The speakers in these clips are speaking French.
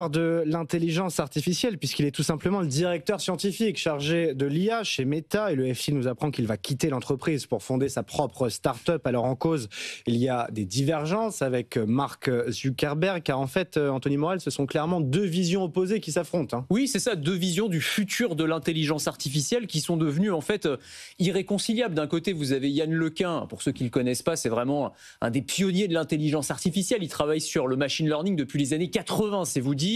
De l'intelligence artificielle, puisqu'il est tout simplement le directeur scientifique chargé de l'IA chez Meta, et le FT nous apprend qu'il va quitter l'entreprise pour fonder sa propre start-up. Alors en cause, il y a des divergences avec Mark Zuckerberg, car en fait, Anthony Morel, ce sont clairement deux visions opposées qui s'affrontent. Oui, c'est ça, deux visions du futur de l'intelligence artificielle qui sont devenues en fait irréconciliables. D'un côté, vous avez Yann LeCun, pour ceux qui ne le connaissent pas, c'est vraiment un des pionniers de l'intelligence artificielle. Il travaille sur le machine learning depuis les années 80, c'est vous dire.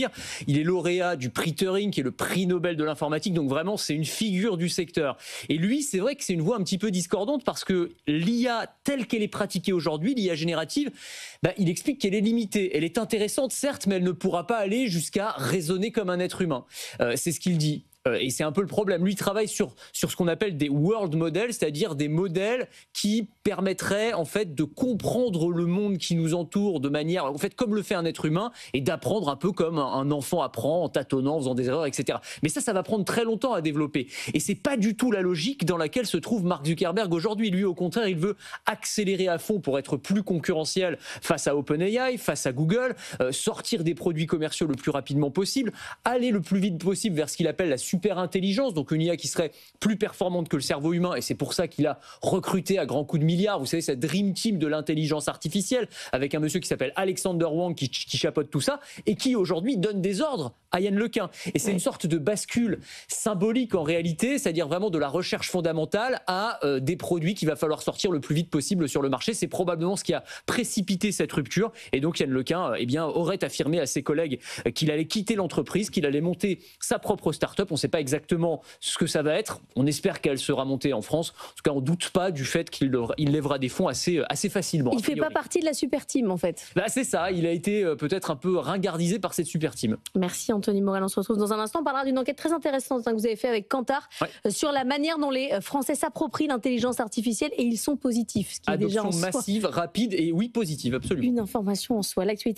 Il est lauréat du prix Turing, qui est le prix Nobel de l'informatique, donc vraiment c'est une figure du secteur. Et lui, c'est vrai que c'est une voix un petit peu discordante parce que l'IA telle qu'elle est pratiquée aujourd'hui, l'IA générative, il explique qu'elle est limitée. Elle est intéressante certes, mais elle ne pourra pas aller jusqu'à raisonner comme un être humain. C'est ce qu'il dit. Et c'est un peu le problème. Lui, il travaille sur ce qu'on appelle des world models, c'est-à-dire des modèles qui permettraient en fait de comprendre le monde qui nous entoure de manière, en fait, comme le fait un être humain, et d'apprendre un peu comme un enfant apprend en tâtonnant, en faisant des erreurs, etc. Mais ça va prendre très longtemps à développer. Et c'est pas du tout la logique dans laquelle se trouve Mark Zuckerberg aujourd'hui. Lui, au contraire, il veut accélérer à fond pour être plus concurrentiel face à OpenAI, face à Google, sortir des produits commerciaux le plus rapidement possible, aller le plus vite possible vers ce qu'il appelle la super intelligence, donc une IA qui serait plus performante que le cerveau humain, et c'est pour ça qu'il a recruté à grands coups de milliards, vous savez, cette dream team de l'intelligence artificielle, avec un monsieur qui s'appelle Alexander Wang qui chapeaute tout ça, et qui aujourd'hui donne des ordres à Yann LeCun. Et c'est une sorte de bascule symbolique en réalité, c'est-à-dire vraiment de la recherche fondamentale à des produits qu'il va falloir sortir le plus vite possible sur le marché. C'est probablement ce qui a précipité cette rupture, et donc Yann LeCun aurait affirmé à ses collègues qu'il allait quitter l'entreprise, qu'il allait monter sa propre start-up. On ne sait pas exactement ce que ça va être. On espère qu'elle sera montée en France. En tout cas, on ne doute pas du fait qu'il lèvera des fonds assez facilement. Il ne fait pas partie de la super team, en fait. C'est ça. Il a été peut-être un peu ringardisé par cette super team. Merci Anthony Morel. On se retrouve dans un instant. On parlera d'une enquête très intéressante que vous avez fait avec Kantar sur la manière dont les Français s'approprient l'intelligence artificielle, et ils sont positifs. Ce qui est déjà en soi massive, rapide et oui, positive, absolument. une information en soi. L'actualité.